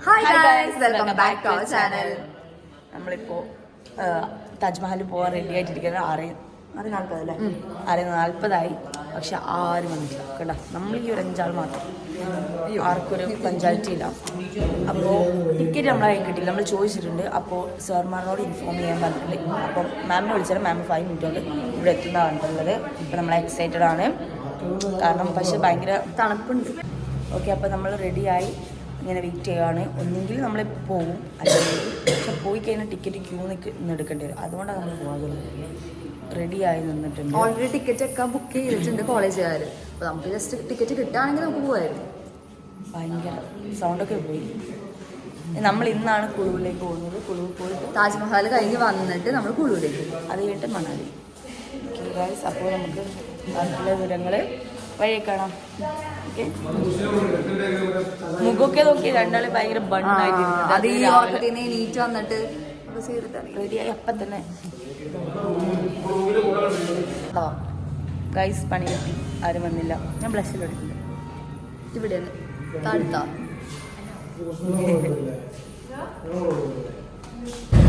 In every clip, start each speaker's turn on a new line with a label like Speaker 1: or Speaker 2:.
Speaker 1: Hi guys, welcome back to our channel.
Speaker 2: നമ്മളിപ്പോൾ താജ്മഹൽ പോകാൻ ready ആയിട്ടിരിക്കുന്നത് 6:40 പക്ഷെ ആരും വന്നിട്ടില്ല കേട്ടോ. നമ്മൾ ഈ ഒരു 5 ആൾ മാത്രം, ആർക്കൊരു പഞ്ചായത്തി ഇല്ല. അപ്പോൾ ടിക്കറ്റ് നമ്മളെ കൈ കിട്ടില്ല. നമ്മൾ ചോദിച്ചിട്ടുണ്ട്. അപ്പോൾ സാർമാരോട് ഇൻഫോം ചെയ്യാൻ പറഞ്ഞിട്ടുണ്ട്. അപ്പം മാമിനെ വിളിച്ചാൽ മാം 5 മിനിറ്റ് കൊണ്ട് ഇവിടെ എത്തുന്നതാണ് കണ്ടുള്ളത്. അപ്പോൾ നമ്മൾ എക്സൈറ്റഡ് ആണ്, കാരണം പക്ഷെ ഭയങ്കര തണുപ്പുണ്ട്. ഓക്കെ, അപ്പോൾ നമ്മൾ റെഡിയായി ഇങ്ങനെ വെയിറ്റ് ചെയ്യുകയാണ്. ഒന്നെങ്കിൽ നമ്മൾ പോകും, അല്ലെങ്കിൽ പക്ഷെ പോയി കഴിഞ്ഞാൽ ടിക്കറ്റ് ക്യൂ എടുക്കേണ്ടി വരും. അതുകൊണ്ടാണ് നമ്മൾ പോകുന്നത്. റെഡിയായി നിന്നിട്ടുണ്ട്.
Speaker 1: ഓൾറെഡി ടിക്കറ്റ് ഒക്കെ ബുക്ക് ചെയ്തിട്ടുണ്ട് കോളേജുകാർ. അപ്പോൾ നമുക്ക് ജസ്റ്റ് ടിക്കറ്റ് കിട്ടുകയാണെങ്കിൽ നമുക്ക് പോകുമായിരുന്നു.
Speaker 2: ഭയങ്കര സൗണ്ടൊക്കെ പോയി. നമ്മൾ ഇന്നാണ് കുളുവിലേക്ക് പോകുന്നത്. കുളുവിൽ പോയിട്ട്
Speaker 1: താജ്മഹൽ കഴിഞ്ഞ് വന്നിട്ട് നമ്മൾ കുളുവിലേക്ക്,
Speaker 2: അത് കഴിഞ്ഞിട്ട് മണാലി. ഓക്കെ ഗൈസ്, അപ്പോൾ നമുക്ക് ബാക്കിയുള്ള വിവരങ്ങൾ വഴിയെ കാണാം. ഓക്കെ, മുഖമൊക്കെ നോക്കി രണ്ടാളെ ഭയങ്കര ബണ്ണായിട്ട്
Speaker 1: അത് ഈ ഓട്ടത്തിന് നീറ്റ് വന്നിട്ട്
Speaker 2: റെഡിയായി അപ്പം തന്നെ ഗൈസ് പണി കിട്ടി. ആരും വന്നില്ല. ഞാൻ ബ്ലഷിലെടുക്കില്ല.
Speaker 1: ഇവിടെ താഴ്ത്താ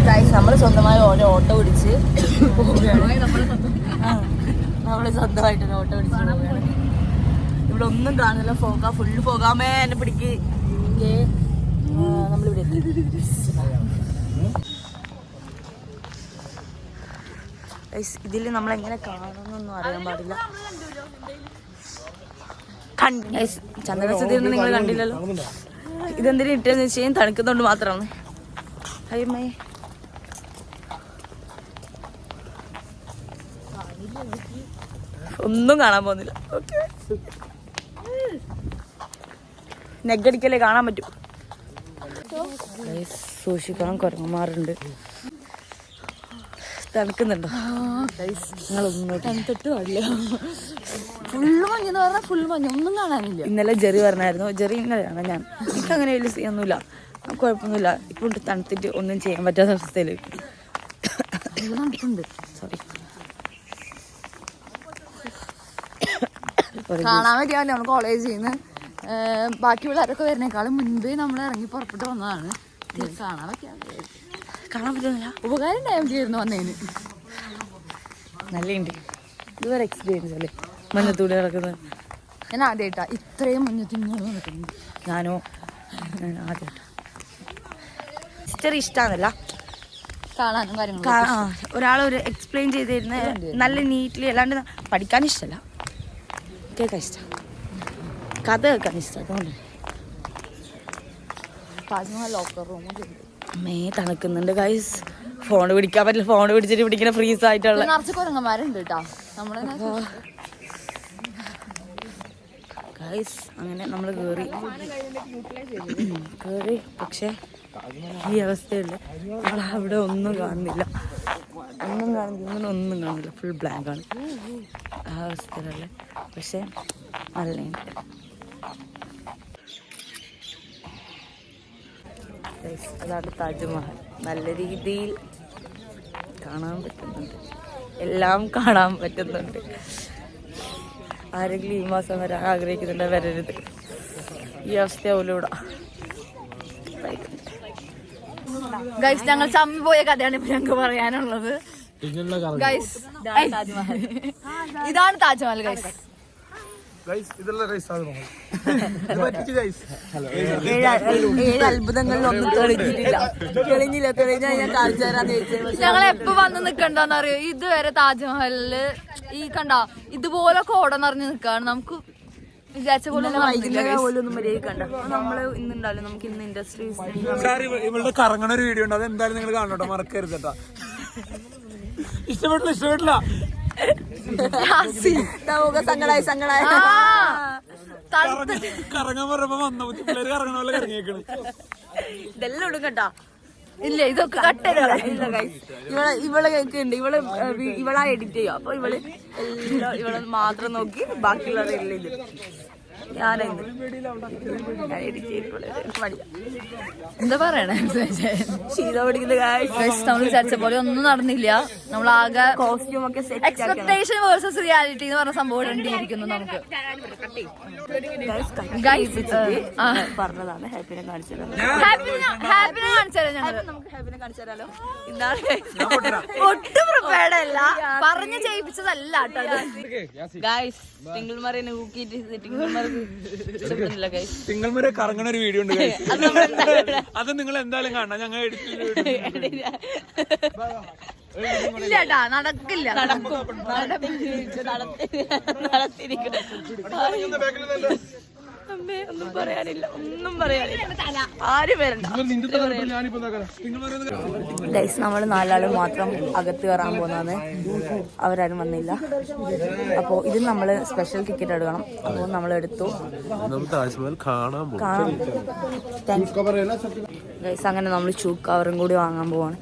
Speaker 2: ഗൈസ്, നമ്മൾ സ്വന്തമായി ഓരോ ഓട്ടോ പിടിച്ച് നമ്മൾ സ്വന്തമായിട്ടൊരു ഓട്ടോ പിടിച്ച് പോവുകയാണ്. ഇവിടെ ഒന്നും കാണില്ല. ഫുള്ള് പോകാമേ എന്നെ പിടിക്ക്. നമ്മളിവിടെ എത്തി. ഇതിൽ നമ്മളെങ്ങനെ കാണുന്നൊന്നും അറിയാൻ പാടില്ല. ചന്ദ്രവസതിയൊന്നും നിങ്ങൾ കണ്ടില്ലല്ലോ. ഇതെന്തിനും ഇട്ടെന്ന് വെച്ച് കഴിഞ്ഞാൽ തണുക്കുന്നതുകൊണ്ട് മാത്രമാണ്. അയ്യമ്മേ, ഒന്നും കാണാൻ പോകുന്നില്ല. ഓക്കെ, നെഗടിക്കലേ കാണാൻ പറ്റും. സൂക്ഷിക്കണം, കുരങ്ങന്മാരുണ്ട്. തണുക്കുന്നുണ്ടോ? നിങ്ങളൊന്നും
Speaker 1: തണുത്തിട്ട് പാടില്ല. ഫുള്ള് മഞ്ഞെന്ന് പറഞ്ഞാൽ ഫുൾ മഞ്ഞ്, ഒന്നും കാണാനില്ല.
Speaker 2: ഇന്നലെ ജെറി പറഞ്ഞായിരുന്നു. ജെറി ഇന്നലെയാണ്. ഞാൻ എനിക്ക് അങ്ങനെ വലിയ സീനൊന്നുമില്ല, കുഴപ്പമൊന്നുമില്ല. ഇപ്പം തണുത്തിട്ട് ഒന്നും ചെയ്യാൻ പറ്റാത്ത അവസ്ഥയിൽ
Speaker 1: തണുപ്പുണ്ട്.
Speaker 2: സോറി,
Speaker 1: കാണാൻ പറ്റിയാൽ നമ്മൾ കോളേജിൽ നിന്ന് ബാക്കി പിള്ളേരൊക്കെ വരുന്നേക്കാളും മുൻപേ നമ്മൾ ഇറങ്ങി പുറപ്പെട്ട് വന്നതാണ്. കാണാൻ പറ്റുന്നില്ല. ഉപകാരം ഉണ്ടായാൽ മതിയായിരുന്നു വന്നതിന്.
Speaker 2: നല്ലുണ്ട്. ഇതുവരെ എക്സ്പീരിയൻസ് അല്ലേ മഞ്ഞത്തൂടി നടക്കുന്നത്.
Speaker 1: ഞാൻ ആദ്യമായിട്ടാ ഇത്രയും മഞ്ഞത്തിനോട് നടക്കുന്നത്.
Speaker 2: ഞാനോ ആദ്യമായിട്ടാ. ഹിസ്റ്ററി ഇഷ്ടമാണല്ല
Speaker 1: കാണാനും കാര്യങ്ങളും.
Speaker 2: ഒരാളൊരു എക്സ്പ്ലെയിൻ ചെയ്ത് തരുന്ന നല്ല നീറ്റ്ലി, അല്ലാണ്ട് പഠിക്കാൻ ഇഷ്ടമല്ല, കേൾക്കാൻ ഇഷ്ടം, കഥ കേൾക്കാൻ ഇഷ്ടം. അതുകൊണ്ട്
Speaker 1: താജ്മഹൽ ലോക്കർ റൂമൊക്കെ
Speaker 2: മേ തണുക്കുന്നുണ്ട് ഗൈസ്. ഫോൺ പിടിക്കാൻ പറ്റില്ല. ഫോൺ പിടിച്ചിട്ട് പിടിക്കുന്ന ഫ്രീസ് ആയിട്ടുള്ള
Speaker 1: നിറച്ച് കുരങ്ങന്മാരുണ്ട് കേട്ടോ നമ്മള്
Speaker 2: ഗൈസ്. അങ്ങനെ നമ്മൾ കേറി പക്ഷെ ഈ അവസ്ഥയുണ്ട്. നമ്മൾ അവിടെ ഒന്നും കാണുന്നില്ല. ഒന്നും കാണുന്നില്ല. ഫുൾ ബ്ലാങ്ക് ആണ് ആ അവസ്ഥയിലുള്ള. പക്ഷെ നല്ലുണ്ട്. അതാണ് താജ്മഹൽ. നല്ല രീതിയിൽ കാണാൻ പറ്റുന്നുണ്ട്. എല്ലാം കാണാൻ പറ്റുന്നുണ്ട്. ആരെങ്കിലും ഈ മാസം വരാൻ ആഗ്രഹിക്കുന്നുണ്ട്, വരരുത്. ഈ അവസ്ഥയാവൂല ഇവിടെ.
Speaker 1: ഗൈസ്, ഞങ്ങൾ ചമ്മി പോയ കഥയാണ് ഇപ്പൊ ഞങ്ങൾക്ക് പറയാനുള്ളത്. ഗൈസ്, ഇതാണ് താജ്മഹൽ. ഗൈസ്,
Speaker 2: ഏഴ് അത്ഭുതങ്ങളിൽ ഒന്നും തെളിഞ്ഞില്ല. ഞാൻ കാണിച്ചു തരാന്ന് ചോദിച്ചത്.
Speaker 1: ഞങ്ങൾ എപ്പോ വന്ന് നിക്കണ്ടെന്ന് അറിയോ? ഇതുവരെ താജ്മഹലില് ഈ കണ്ട ഇതുപോലെ കോട നിറഞ്ഞു നിക്കാണ്. നമുക്ക് വിചാരിച്ച പോലെ
Speaker 2: വൈകുന്നേരം പോലും ഒന്നും മര്യാദ കണ്ട. നമ്മള് ഇന്നുണ്ടാവില്ല. നമുക്ക് ഇന്ന് ഇൻഡസ്ട്രീസ്
Speaker 3: ഇവളുടെ കറങ്ങണ ഒരു വീഡിയോ ഉണ്ട്. അത് എന്തായാലും നിങ്ങൾ കാണോട്ടോ, മറക്കരുത് കേട്ടോ. ഇഷ്ടപ്പെട്ടില്ല
Speaker 2: സങ്കടായി
Speaker 3: കറങ്ങാൻ പറഞ്ഞപ്പോ വന്ന പിള്ളേര് കറങ്ങണ പോലെ കറങ്ങിയേക്കണ്.
Speaker 2: ഇതെല്ലാം ഇടും കേട്ടാ.
Speaker 1: ഇല്ല, ഇതൊക്കെ കട്ടല്ല.
Speaker 2: ഇവളെ കേൾക്കുന്നുണ്ട്. ഇവളാ എഡിറ്റ് ചെയ്യും. അപ്പൊ ഇവള് എല്ലാം ഇവളെ മാത്രം നോക്കി ബാക്കിയുള്ളവരെല്ലാം ഇത്
Speaker 1: എന്താ പറയണേ
Speaker 2: ശീത പഠിക്കുന്ന
Speaker 1: നമ്മൾ വിചാരിച്ച പോലെ ഒന്നും നടന്നില്ല. നമ്മളാകെ
Speaker 2: കോസ്റ്റ്യൂം ഒക്കെ
Speaker 1: എക്സ്പെക്ടേഷൻ വേഴ്സസ് റിയാലിറ്റി എന്ന് പറഞ്ഞ സംഭവം കണ്ടിരിക്കുന്നു നമുക്ക്.
Speaker 2: പറഞ്ഞതാണ് ഹാപ്പിനെ കാണിച്ചത്.
Speaker 1: ഹാപ്പിനെ കാണിച്ചാലോ ഞങ്ങള്?
Speaker 2: നമുക്ക് ഹാപ്പിനെ കാണിച്ചു തരാലോ. ഇതാണ്
Speaker 1: ഒട്ടും പ്രിപ്പയർഡ് അല്ല, പറഞ്ഞു ചെയ്യിപ്പിച്ചതല്ല കേട്ടോ.
Speaker 2: ഗൈസ് ടിങ്കിൾമാരെ ഊക്കിയിട്ട് ടിങ്കിൾമാർക്ക് ഇഷ്ടപ്പെടുന്നില്ല ഗൈസ്.
Speaker 3: തിങ്കളമര കറങ്ങണ ഒരു വീഡിയോ ഉണ്ട് അത് നിങ്ങൾ എന്തായാലും കാണണം. ഞങ്ങൾ
Speaker 1: ഇല്ലട്ടാ, നടക്കില്ല.
Speaker 2: ഒന്നും പറയാനില്ല, ഒന്നും പറയാനില്ല. ആരും വരണ്ട. ഗൈസ് നമ്മൾ നാലാള് മാത്രം അകത്ത് കയറാൻ പോകുന്നതാണ്. അവരാരും വന്നില്ല. അപ്പോൾ ഇത് നമ്മൾ സ്പെഷ്യൽ ടിക്കറ്റ് എടുക്കണം. അപ്പോൾ നമ്മൾ എടുത്തു. കാണാം ഗൈസ്. അങ്ങനെ നമ്മൾ ഷൂ കവറും കൂടി വാങ്ങാൻ പോവാണ്.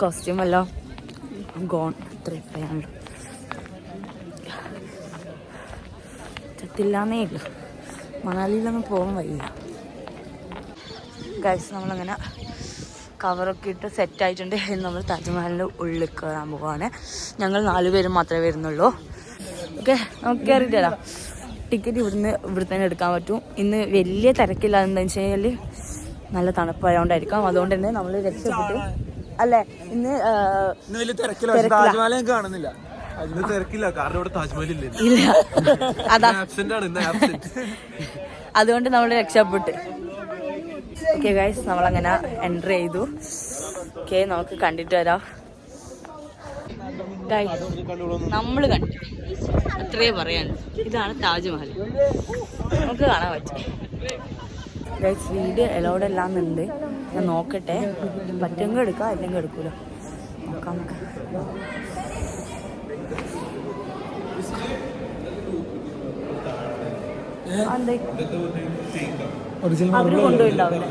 Speaker 2: കോസ്റ്റ്യൂം എല്ലാം ഗോൺ. അത്രയും പറയാനുള്ളൂ. ചത്തില്ലാന്നേ ഇല്ല. മണാലിയിലൊന്നും പോകാൻ വയ്യ ഗൈസ്. നമ്മളങ്ങനെ കവറൊക്കെ ഇട്ട് സെറ്റായിട്ടുണ്ട്. നമ്മൾ താജ്മഹലിൻ്റെ ഉള്ളിൽ കയറാൻ പോവാണ്. ഞങ്ങൾ 4 പേരും മാത്രമേ വരുന്നുള്ളൂ. ഓക്കെ, നമുക്ക് കയറിയിട്ട് തരാം. ടിക്കറ്റ് ഇവിടെ തന്നെ എടുക്കാൻ പറ്റും. ഇന്ന് വലിയ തിരക്കില്ല. എന്താണെന്ന് വെച്ച് കഴിഞ്ഞാൽ നല്ല തണുപ്പായതുകൊണ്ടായിരിക്കാം. അതുകൊണ്ട് തന്നെ നമ്മൾ രക്ഷപ്പെട്ടു അല്ലേ. ഇന്ന്
Speaker 3: വലിയ തിരക്കില്ല, കാണുന്നില്ല. തിരക്കില്ല, കാരണം ഇവിടെ താജ്മഹൽ ഇല്ല.
Speaker 2: അതാ അതുകൊണ്ട് നമ്മൾ രക്ഷപ്പെട്ടു. ഓക്കെ ഗൈസ്, നമ്മളങ്ങനെ എൻട്രി ചെയ്തു. ഓക്കെ, നമുക്ക് കണ്ടിട്ട് വരാം. ഗൈസ്, നമ്മൾ കണ്ടു, അത്രേ പറയാനുള്ളൂ. ഇതാണ് താജ്മഹൽ. നമുക്ക് കാണാൻ പറ്റും. ഗൈസ്, വീഡിയോ എലോഡ് എല്ലാം ഉണ്ട്. ഞാൻ നോക്കട്ടെ, പറ്റുമെങ്കിൽ എടുക്കാം, അല്ലെങ്കിൽ എടുക്കൂല. നോക്കാം നമുക്ക്. അവര് കൊണ്ടുപോയിണ്ടാവില്ല.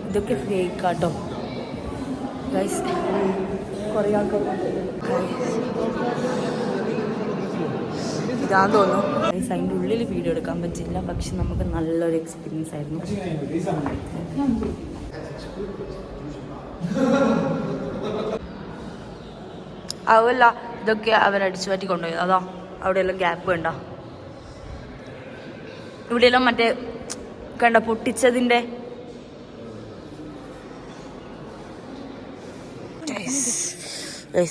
Speaker 2: ഇതൊക്കെ ഫേക്കാട്ടോ ഗൈസ്. കുറേ ആൾക്കാർ ഇതാന്ന് തോന്നുന്നു ഗൈസ്. അതിൻ്റെ ഉള്ളിൽ വീഡിയോ എടുക്കാൻ പറ്റില്ല, പക്ഷെ നമുക്ക് നല്ലൊരു എക്സ്പീരിയൻസ് ആയിരുന്നു. അതല്ല, ഇതൊക്കെ അവരടിച്ചു മാറ്റി കൊണ്ടുപോയത്. അതാ അവിടെയെല്ലാം ഗ്യാപ്പ് കണ്ടോ? ഇവിടെയെല്ലാം മറ്റേ കണ്ട പൊട്ടിച്ചതിൻ്റെ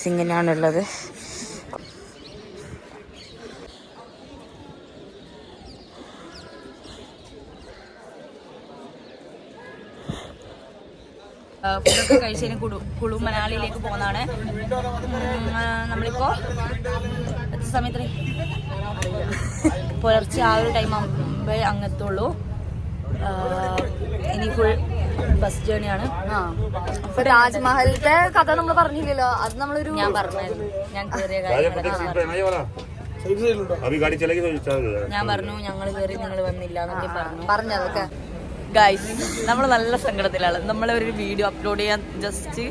Speaker 2: ഇങ്ങനെയാണുള്ളത്. ഫുഡൊക്കെ കഴിച്ചതിന് കുളു മനാലിയിലേക്ക് പോകുന്നതാണ്. നമ്മളിപ്പോൾ എത്ര സമയത്ത് പുലർച്ചെ ആ ഒരു ടൈം ആകുമ്പോഴേ അങ്ങെത്തുള്ളൂ. ഇനി ഫുൾ ബസ് ജേണിയാണ്.
Speaker 1: അപ്പൊ താജ്മഹലിന്റെ കഥ നമ്മൾ പറഞ്ഞില്ലല്ലോ, അത് നമ്മളൊരു
Speaker 2: ഞാൻ പറഞ്ഞായിരുന്നു. ഞാൻ കയറിയ കാര്യങ്ങളൊക്കെ ഞാൻ പറഞ്ഞു. ഞങ്ങൾ കയറി, നിങ്ങൾ വന്നില്ല എന്നൊക്കെ
Speaker 1: പറഞ്ഞതൊക്കെ.
Speaker 2: ഗൈസ്, നമ്മൾ നല്ല സങ്കടത്തിലാണ്. നമ്മളൊരു വീഡിയോ അപ്ലോഡ് ചെയ്യാൻ ജസ്റ്റ്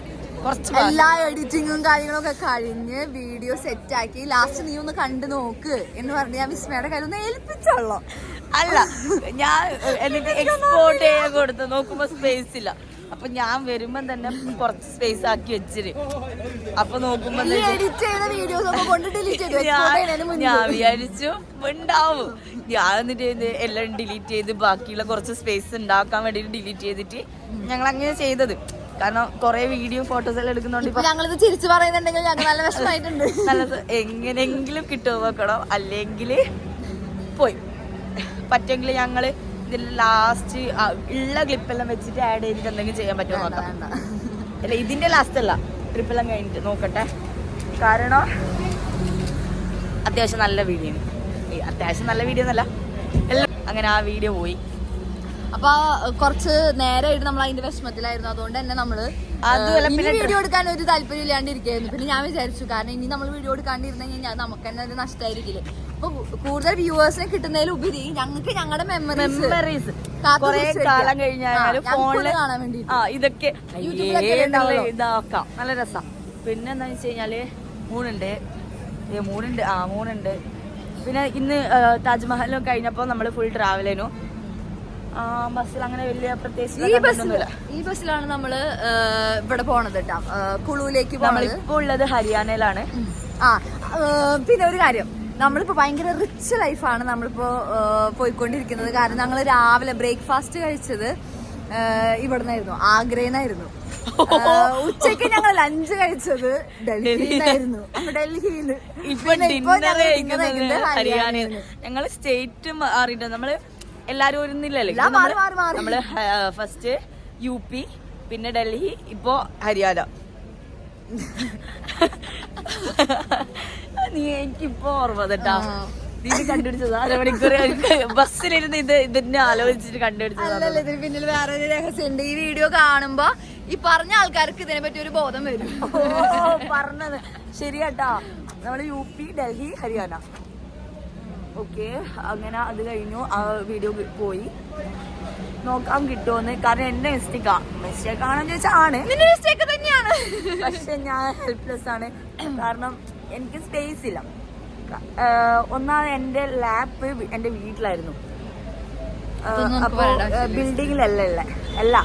Speaker 2: കുറച്ച്
Speaker 1: എല്ലാ എഡിറ്റിങ്ങും കാര്യങ്ങളൊക്കെ കഴിഞ്ഞ് വീഡിയോ സെറ്റാക്കി ലാസ്റ്റ് നീ ഒന്ന് കണ്ടു നോക്ക് എന്ന് പറഞ്ഞ് ഞാൻ വിസ്മയുടെ കയ്യിൽ ഒന്ന് ഏൽപ്പിച്ചോളൂ.
Speaker 2: അല്ല, ഞാൻ എന്നിട്ട് എക്സ്പോർട്ട് ചെയ്യാൻ കൊടുത്ത് നോക്കുമ്പോ സ്പേസ് ഇല്ല. അപ്പൊ ഞാൻ വരുമ്പം തന്നെ കുറച്ച് സ്പേസ് ആക്കി വെച്ചിട്ട് അപ്പൊ നോക്കുമ്പോ ഞാൻ വിചാരിച്ചു ഉണ്ടാവും. ഞാൻ എന്നിട്ട് എല്ലാം ഡിലീറ്റ് ചെയ്ത് ബാക്കിയുള്ള കുറച്ച് സ്പേസ് ഉണ്ടാക്കാൻ വേണ്ടിട്ട് ഡിലീറ്റ് ചെയ്തിട്ട് ഞങ്ങൾ അങ്ങനെ ചെയ്തത്. കാരണം കുറെ വീഡിയോ ഫോട്ടോസ് എല്ലാം എടുക്കുന്നോണ്ട്
Speaker 1: ഞങ്ങളിത് തിരിച്ചു പറയുന്നുണ്ടെങ്കിൽ ഞങ്ങൾ നല്ല വിഷമായിട്ടുണ്ട്.
Speaker 2: നല്ലത് എങ്ങനെങ്കിലും കിട്ടുമോ നോക്കണം, അല്ലെങ്കിൽ പോയി പറ്റുമെങ്കിൽ ഞങ്ങള് ഇതിൽ ലാസ്റ്റ് ഉള്ള ക്ലിപ്പെല്ലാം വെച്ചിട്ട് ആഡ് ചെയ്തിട്ട് എന്തെങ്കിലും ചെയ്യാൻ പറ്റുമോ നോക്കാം. അല്ല, ഇതിന്റെ ലാസ്റ്റ് അല്ല, ട്രിപ്പെല്ലാം കഴിഞ്ഞിട്ട് നോക്കട്ടെ. കാരണം അത്യാവശ്യം നല്ല വീഡിയോ ആണ്. അത്യാവശ്യം നല്ല വീഡിയോ എന്നല്ല, എല്ലാം അങ്ങനെ ആ വീഡിയോ പോയി.
Speaker 1: അപ്പൊ കുറച്ച് നേരമായിട്ട് നമ്മൾ അതിന്റെ വിഷമത്തിലായിരുന്നു. അതുകൊണ്ട് തന്നെ നമ്മള് വീഡിയോ എടുക്കാൻ ഒരു താല്പര്യം ഇല്ലാണ്ടിരിക്കായിരുന്നു. പിന്നെ ഞാൻ വിചാരിച്ചു, കാരണം ഇനി നമ്മൾ വീഡിയോ എടുക്കാണ്ടിരുന്നു കഴിഞ്ഞാൽ നമുക്ക് തന്നെ ഒരു നഷ്ടമായിരിക്കില്ല. അപ്പൊ കൂടുതൽ വ്യൂവേഴ്സിനെ കിട്ടുന്നതിലുപരി ഞങ്ങൾക്ക് ഞങ്ങളുടെ മെമ്മറീസ്
Speaker 2: കുറെ കാലം കഴിഞ്ഞാലും ഫോണില്
Speaker 1: കാണാൻ വേണ്ടി
Speaker 2: ഇതൊക്കെ ഇതാക്കാം. നല്ല രസം. പിന്നെ എന്താന്ന് വെച്ച് കഴിഞ്ഞാല് മൂണുണ്ട്. പിന്നെ ഇന്ന് താജ്മഹലും കഴിഞ്ഞപ്പോൾ നമ്മൾ ഫുൾ ട്രാവൽ ചെയ്യുന്നു. ബസ്സിൽ അങ്ങനെ വലിയ പ്രത്യേകിച്ച്
Speaker 1: ഈ ബസ്സിലാണ് നമ്മള് ഇവിടെ പോണത് കേട്ടോ, കുളുവിലേക്ക് പോണത്.
Speaker 2: ഇപ്പോൾ ഉള്ളത് ഹരിയാനയിലാണ്.
Speaker 1: പിന്നെ ഒരു കാര്യം, നമ്മളിപ്പോ ഭയങ്കര റിച്ച് ലൈഫാണ് നമ്മളിപ്പോ പോയിക്കൊണ്ടിരിക്കുന്നത്. കാരണം ഞങ്ങൾ രാവിലെ ബ്രേക്ക്ഫാസ്റ്റ് കഴിച്ചത് ഇവിടുന്നായിരുന്നു, ആഗ്രയിന്നായിരുന്നു. ഉച്ചക്ക് ഞങ്ങൾ ലഞ്ച് കഴിച്ചത് ഡൽഹിയിലായിരുന്നു. ഡൽഹിന്ന്
Speaker 2: ഹരിയാനയിൽ. ഞങ്ങള് സ്റ്റേറ്റ് മാറിയിട്ട് നമ്മള് എല്ലാരും ഒരുന്നില്ലല്ലേ. നമ്മള് ഫസ്റ്റ് UP, പിന്നെ ഡൽഹി, ഇപ്പോ ഹരിയാന. എനിക്കിപ്പോ ഓർമ്മ കേട്ടാ, ഇത് കണ്ടുപിടിച്ചത് 1/2 മണിക്കൂർ ബസ്സിലിരുന്ന് ഇതിനെ ആലോചിച്ചിട്ട് കണ്ടുപിടിച്ചത്.
Speaker 1: ഇതിന് പിന്നിൽ വേറൊരു രഹസ്യമുണ്ട്. ഈ വീഡിയോ കാണുമ്പോ ഈ പറഞ്ഞ ആൾക്കാർക്ക് ഇതിനെ പറ്റി ഒരു ബോധം വരും.
Speaker 2: പറഞ്ഞത് ശരിയാട്ടാ. നമ്മള് UP, ഡൽഹി, ഹരിയാന. ഓക്കെ, അങ്ങനെ അത് കഴിഞ്ഞു. ആ വീഡിയോ പോയി നോക്കാൻ കിട്ടുമെന്ന്. കാരണം എന്റെ മിസ്റ്റേക്ക് ആണെന്ന് ചോദിച്ചാൽ ആണ്,
Speaker 1: മിസ്റ്റേക്ക് തന്നെയാണ്.
Speaker 2: പക്ഷെ ഞാൻ ഹെൽപ്ലെസ് ആണ്. കാരണം എനിക്ക് സ്പേസ് ഇല്ല. ഒന്നാമത് എന്റെ ലാപ്പ് എന്റെ വീട്ടിലായിരുന്നു. അപ്പൊ ബിൽഡിങ്ങിലല്ല അല്ല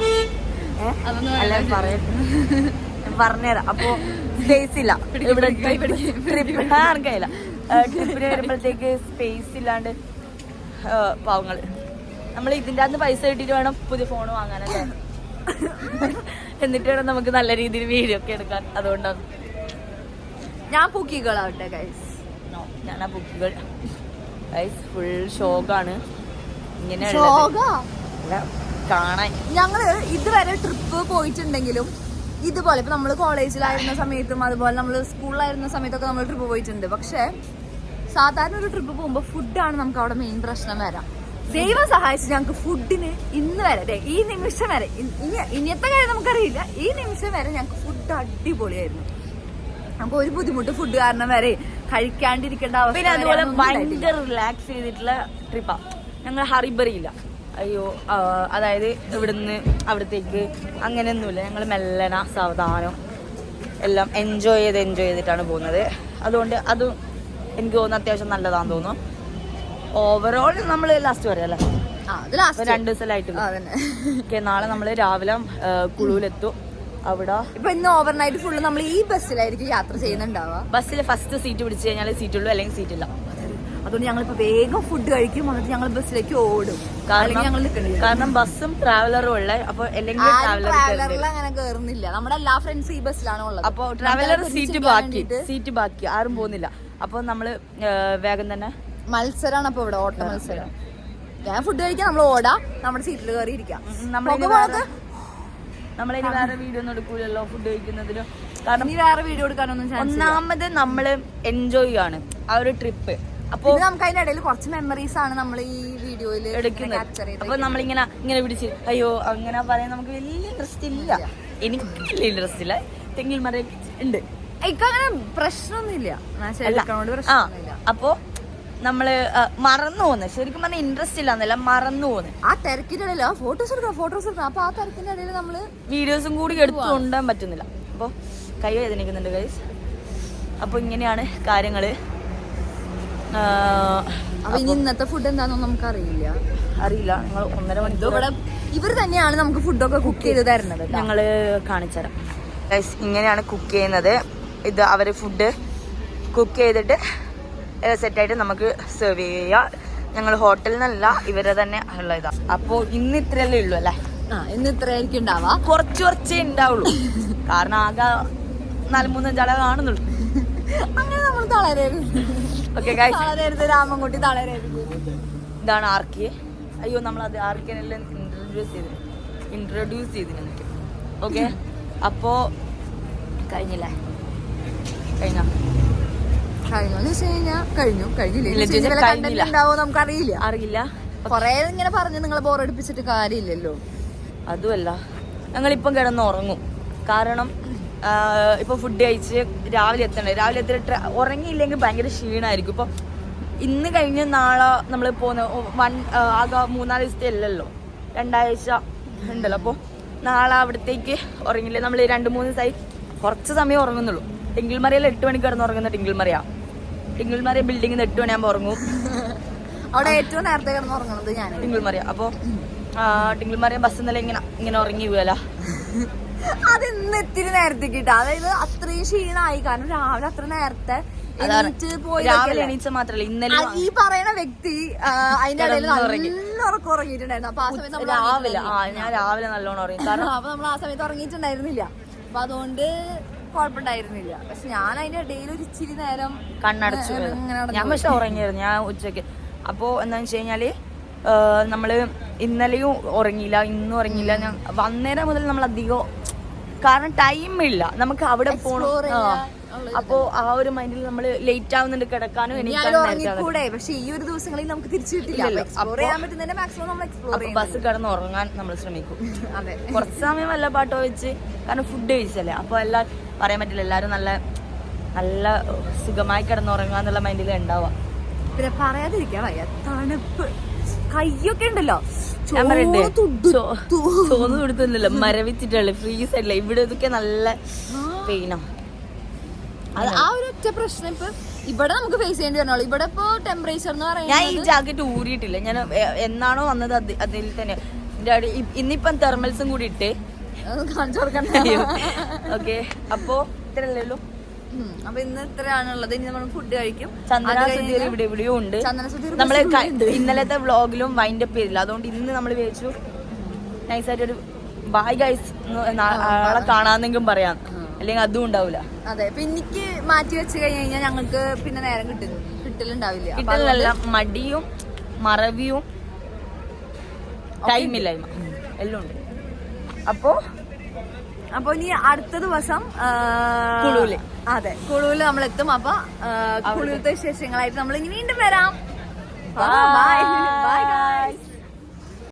Speaker 2: പറഞ്ഞുതരാം. അപ്പൊ സ്പേസ് ഇല്ല ഇവിടെ. ട്രിപ്പിന് വരുമ്പോഴത്തേക്ക് സ്പേസ് ഇല്ലാണ്ട് പാവങ്ങള്. നമ്മൾ ഇതിന്റെ അകത്ത് പൈസ കിട്ടിയിട്ട് വേണം പുതിയ ഫോൺ വാങ്ങാനല്ലേ. എന്നിട്ട് വേണം നമുക്ക് നല്ല രീതിയിൽ വീഡിയോ ഒക്കെ എടുക്കാൻ. അതുകൊണ്ടാണ്
Speaker 1: ഞാൻ പൂക്കികളാവട്ടെ ഗൈസ്.
Speaker 2: ഞാനാ പൂക്കികൾ ഗൈസ്. ഫുൾ ഷോക്കാണ് ഇങ്ങനെ കാണാൻ.
Speaker 1: ഞങ്ങള് ഇതുവരെ ട്രിപ്പ് പോയിട്ടുണ്ടെങ്കിലും ഇതുപോലെ ഇപ്പൊ നമ്മള് കോളേജിലായിരുന്ന സമയത്തും അതുപോലെ നമ്മള് സ്കൂളിലായിരുന്ന സമയത്തൊക്കെ നമ്മൾ ട്രിപ്പ് പോയിട്ടുണ്ട്. പക്ഷെ സാധാരണ ഒരു ട്രിപ്പ് പോകുമ്പോൾ ഫുഡാണ് നമുക്ക് അവിടെ മെയിൻ പ്രശ്നം വരാം. ദൈവം സഹായിച്ച് ഞങ്ങൾക്ക് ഫുഡിന് ഇന്ന് വരെ ഈ നിമിഷം വരെ ഇനിയത്തെ കാര്യം നമുക്കറിയില്ല, ഈ നിമിഷം വരെ ഞങ്ങൾക്ക് ഫുഡ് അടിപൊളിയായിരുന്നു. നമുക്ക് ഒരു ബുദ്ധിമുട്ട് ഫുഡ് കാരണം വരെ കഴിക്കാണ്ടിരിക്കേണ്ട അവസ്ഥ.
Speaker 2: പിന്നെ അതുപോലെ ഭയങ്കര റിലാക്സ് ചെയ്തിട്ടുള്ള ട്രിപ്പാ. ഞങ്ങൾ ഹറിബറിയില്ല. അയ്യോ, അതായത് ഇവിടുന്ന് അവിടത്തേക്ക് അങ്ങനെയൊന്നുമില്ല. ഞങ്ങൾ മെല്ലന സാവധാനം എല്ലാം എൻജോയ് ചെയ്തിട്ടാണ് പോകുന്നത്. അതുകൊണ്ട് അത് എനിക്ക് തോന്നുന്നു അത്യാവശ്യം നല്ലതാന്ന് തോന്നുന്നു. ഓവറോൾ നമ്മൾ ലാസ്റ്റ് വരെ അല്ലേ, 2 ദിവസമായിട്ട്. ഓക്കെ, നാളെ നമ്മൾ രാവിലെ കുളുവിലെത്തും. അവിടെ
Speaker 1: ഇപ്പൊ ഇന്ന് ഓവർനൈറ്റ് ഫുള്ള് നമ്മൾ ഈ ബസ്സിലായിരിക്കും യാത്ര ചെയ്യുന്നുണ്ടാവുക.
Speaker 2: ബസ്സിൽ ഫസ്റ്റ് സീറ്റ് പിടിച്ചു കഴിഞ്ഞാൽ സീറ്റുള്ളൂ, അല്ലെങ്കിൽ സീറ്റില്ല.
Speaker 1: അതുകൊണ്ട് ഞങ്ങളിപ്പോ വേഗം ഫുഡ് കഴിക്കും, എന്നിട്ട് ഞങ്ങൾ ബസ്സിലേക്ക് ഓടും.
Speaker 2: കാരണം ബസ്സും ട്രാവലറും ഉള്ള. അപ്പൊ
Speaker 1: ട്രാവലറിൽ അങ്ങനെ കേറുന്നില്ല. നമ്മുടെ എല്ലാ ഫ്രണ്ട്സും ഈ ബസ്സിലാണ് ഉള്ളത്.
Speaker 2: അപ്പൊ ട്രാവലർ സീറ്റ് ബാക്കി ആരും പോകുന്നില്ല. അപ്പൊ നമ്മള് വേഗം തന്നെ
Speaker 1: മത്സരമാണ്. അപ്പൊ ഇവിടെ ഓട്ട മത്സരം. ഞാൻ ഫുഡ് കഴിക്കാൻ നമ്മൾ ഓടാം, നമ്മുടെ സീറ്റിൽ കയറി ഇരിക്കാം.
Speaker 2: നമ്മളിനി വേറെ വീഡിയോ ഒന്നും എടുക്കൂലല്ലോ ഫുഡ് കഴിക്കുന്നതിലും. കാരണം
Speaker 1: വേറെ വീഡിയോ എടുക്കാനൊന്നും
Speaker 2: ഒന്നാമത് നമ്മള് എൻജോയ് ആണ് ആ ഒരു ട്രിപ്പ്. അപ്പൊ
Speaker 1: നമുക്ക് അതിന്റെ ഇടയിൽ കുറച്ച് മെമ്മറീസ് ആണ് നമ്മൾ ഈ വീഡിയോയിൽ
Speaker 2: എടുക്കുന്നത്. അപ്പൊ നമ്മളിങ്ങനെ പിടിച്ച് അയ്യോ അങ്ങനെ പറയാൻ നമുക്ക് വലിയ ഇൻട്രസ്റ്റ് ഇല്ല. എനിക്ക് വലിയ ഇൻട്രസ്റ്റ് ഇല്ല. തെങ്ങിൽ മരം ഉണ്ട്,
Speaker 1: അങ്ങനെ പ്രശ്നമൊന്നുമില്ല.
Speaker 2: അപ്പൊ നമ്മള് മറന്നു പോകുന്നത്. ശരിക്കും പറഞ്ഞാൽ ഇൻട്രസ്റ്റ് ഇല്ലാന്നല്ല, മറന്നു പോകുന്നത്.
Speaker 1: ആ തിരക്കിന്റെ ഇടയിൽ ഫോട്ടോസ് എടുക്കാം. അപ്പൊ ആ തിരക്കിന്റെ ഇടയിൽ നമ്മള്
Speaker 2: വീഡിയോസും കൂടി എടുത്തു കൊണ്ടുപോകാൻ പറ്റുന്നില്ല. അപ്പൊ കൈ വേദനിക്കുന്നുണ്ട് ഗൈസ്. അപ്പൊ ഇങ്ങനെയാണ് കാര്യങ്ങള്.
Speaker 1: അപ്പൊ ഇനി ഇന്നത്തെ ഫുഡ് എന്താണെന്ന് നമുക്ക് അറിയില്ല.
Speaker 2: ഞങ്ങൾ 1.5 മണിക്കൂർ
Speaker 1: ഇവിടെ ഇവർ തന്നെയാണ് നമുക്ക് ഫുഡൊക്കെ കുക്ക് ചെയ്ത് തരുന്നത്.
Speaker 2: ഞങ്ങള് കാണിച്ചുതരാം ഗൈസ്. ഇങ്ങനെയാണ് കുക്ക് ചെയ്യുന്നത്. ഇത് അവര് ഫുഡ് കുക്ക് ചെയ്തിട്ട് സെറ്റായിട്ട് നമുക്ക് സെർവ് ചെയ്യാം. ഞങ്ങൾ ഹോട്ടലിൽ നിന്നല്ല, ഇവരെ തന്നെ ഉള്ള ഇതാ. അപ്പൊ ഇന്ന് ഇത്രയല്ലേ ഉള്ളൂ അല്ലേ?
Speaker 1: ഇന്ന് ഇത്രയായിരിക്കും ഉണ്ടാവാ.
Speaker 2: കുറച്ചേ ഉണ്ടാവുള്ളൂ. കാരണം ആകെ 4-3-5 ആളെ കാണുന്നുള്ളൂ.
Speaker 1: അങ്ങനെ നമ്മൾ തളരരുത്. രാമൻകുട്ടി തളരരുത്.
Speaker 2: ഇതാണ് ആർക്കി. അയ്യോ, നമ്മളത് ആർക്കിനെല്ലാം ഇൻട്രൊഡ്യൂസ് ചെയ്തിന് എനിക്ക്. ഓക്കെ, അപ്പോ കഴിഞ്ഞില്ലേ?
Speaker 1: കഴിഞ്ഞോ നമുക്കറിയില്ല.
Speaker 2: അറിയില്ല.
Speaker 1: കൊറേ ഇങ്ങനെ പറഞ്ഞ് നിങ്ങളെ ബോറടിപ്പിച്ചിട്ട് കാര്യമില്ലല്ലോ.
Speaker 2: അതുമല്ല, ഞങ്ങളിപ്പം കിടന്ന് ഉറങ്ങും. കാരണം ഇപ്പൊ ഫുഡ് കഴിച്ച് രാവിലെ എത്തണ്ടേ. രാവിലെ എത്തിയിട്ട് ഉറങ്ങിയില്ലെങ്കിൽ ഭയങ്കര ക്ഷീണമായിരിക്കും. ഇപ്പൊ ഇന്ന് കഴിഞ്ഞ് നാളെ നമ്മൾ പോകുന്ന ആകെ 3-4 ദിവസത്തെ അല്ലല്ലോ, 2 ആഴ്ച ഉണ്ടല്ലോ. അപ്പോൾ നാളെ അവിടത്തേക്ക് ഉറങ്ങില്ലേ. നമ്മൾ 2-3 ദിവസമായി കുറച്ച് സമയം ഉറങ്ങുന്നുള്ളൂ. ടിങ്കിൾ മറിയല്ല 8 മണിക്ക് കിടന്ന് ഉറങ്ങുന്ന ടിങ്കിൾ മറിയാ. ടിങ്കിൾമാറിയ ബിൽഡിംഗ് 8 മണിയാകുമ്പോൾ ഉറങ്ങും.
Speaker 1: അവിടെ ഏറ്റവും നേരത്തെ കിടന്ന് ഉറങ്ങണത് ഞാൻ
Speaker 2: ടിങ്കിൾമാറിയ. അപ്പോൾ ടിങ്കിൾമാറിയ ബസ് ഇന്നലെ ഇങ്ങനെ ഉറങ്ങി വീഴല.
Speaker 1: അത് ഇന്ന് ഇത്തിരി നേരത്തേക്ക് കിട്ടാ, അതായത് അത്രയും ക്ഷീണമായി. കാരണം രാവിലെ അത്ര നേരത്തെ
Speaker 2: രാവിലെ എണീച്ച മാത്രല്ല ഇന്നലെ
Speaker 1: ഈ പറയുന്ന വ്യക്തി അതിന്റെ ഇടയിൽ നല്ല ഉറക്കം ഉറങ്ങിയിട്ടുണ്ടായിരുന്നു. അപ്പൊ ആ സമയത്ത്
Speaker 2: രാവിലെ ഞാൻ രാവിലെ നല്ലോണം ഉറങ്ങി. കാരണം
Speaker 1: അപ്പൊ നമ്മൾ ആ സമയത്ത് ഉറങ്ങിയിട്ടുണ്ടായിരുന്നില്ല. അപ്പൊ അതുകൊണ്ട് കുഴപ്പമുണ്ടായിരുന്നില്ല. പക്ഷെ ഞാൻ അതിന്റെ ഇടയിൽ ഒരു ഇച്ചിരി നേരം
Speaker 2: കണ്ണടച്ചു. ഞാൻ പക്ഷെ ഉറങ്ങിയായിരുന്നു ഞാൻ ഉച്ചക്ക്. അപ്പോ എന്താന്ന് വെച്ച് കഴിഞ്ഞാല് നമ്മള് ഇന്നലെയും ഉറങ്ങിയില്ല, ഇന്നും ഉറങ്ങിയില്ല. ഞാൻ വന്നേരം മുതൽ നമ്മൾ അധികം, കാരണം ടൈമില്ല നമുക്ക് അവിടെ പോകണം. അപ്പോ ആ ഒരു മൈൻഡിൽ നമ്മൾ ലേറ്റ് ആവുന്നുണ്ട് കിടക്കാനും.
Speaker 1: കൂടെ പക്ഷെ ഈ ഒരു ദിവസങ്ങളിൽ നമുക്ക് തിരിച്ചു കിട്ടില്ല.
Speaker 2: ബസ് കിടന്ന് ഉറങ്ങാൻ നമ്മൾ ശ്രമിക്കും. കുറച്ച് സമയം വല്ല പാട്ടോ വെച്ച്, കാരണം ഫുഡ് കഴിച്ചല്ലേ. അപ്പൊ എല്ലാം പറയാൻ പറ്റില്ല, എല്ലാരും നല്ല നല്ല സുഖമായി കിടന്നുറങ്ങാന്നുള്ള മൈൻഡിൽ ഉണ്ടാവുക.
Speaker 1: പിന്നെ പറയാതിരിക്കാൻ വയ്യ, തണുപ്പ് കയ്യൊക്കെ ഉണ്ടല്ലോ.
Speaker 2: ഞാൻ പറയണ്ടേ, തോന്നു കൊടുത്തില്ലല്ലോ, മരവിച്ചിട്ടല്ലേ, ഫ്രീസ് ആയിട്ടില്ല. ഇവിടെ ഇതൊക്കെ നല്ല പെയിനാ.
Speaker 1: ആ ഒരു ഒറ്റ പ്രശ്നം ഇപ്പൊ ഇവിടെ നമുക്ക് ഫേസ് ചെയ്യേണ്ടി വരണല്ലോ. ഇവിടെ ഇപ്പൊ ടെമ്പറേച്ചർ എന്ന് പറയുന്നത്,
Speaker 2: ഞാൻ ഈ ജാക്കറ്റ് ഊരിയിട്ടില്ല. ഞാൻ എന്നാണോ വന്നത് അതിൽ തന്നെ ഇന്നിപ്പം തെർമൽസും കൂടി ഇട്ട്
Speaker 1: കാണിച്ചു കൊടുക്കണ്ട.
Speaker 2: ഓക്കെ, അപ്പോ ഇത്രയല്ലേ ഉള്ളൂ.
Speaker 1: അപ്പൊ ഇന്ന് ഇത്രയാണുള്ളത്. ഇനി നമ്മൾ ഫുഡ് കഴിക്കും.
Speaker 2: ചന്ദനസുധീർ ഇവിടെ എവിടെയോ ഉണ്ട്. നമ്മള് ഇന്നലത്തെ വ്ളോഗിലും വൈൻഡ് അപ്പ് ചെയ്തില്ല. അതുകൊണ്ട് ഇന്ന് നമ്മൾ വിചാരിച്ചു നൈസായിട്ടൊരു ബൈ ഗൈസ്, ആളെ കാണാന്നെങ്കിലും പറയാം, അല്ലെങ്കിൽ അതും ഉണ്ടാവില്ല.
Speaker 1: അതെ, എനിക്ക് മാറ്റി വെച്ച് കഴിഞ്ഞാൽ ഞങ്ങൾക്ക് പിന്നെ നേരം കിട്ടലുണ്ടാവില്ല.
Speaker 2: കിട്ടലല്ല, മടിയും മറവിയും ടൈമില്ലായ്മ എല്ലാം ഉണ്ട്.
Speaker 1: അപ്പൊ ഇനി അടുത്ത ദിവസം
Speaker 2: കുളുവില്,
Speaker 1: അതെ കുളുവില് നമ്മൾ എത്തും. അപ്പൊ കുളുവിലത്തെ വിശേഷങ്ങളായിട്ട് നമ്മൾ ഇനി വീണ്ടും വരാം. Bye bye guys.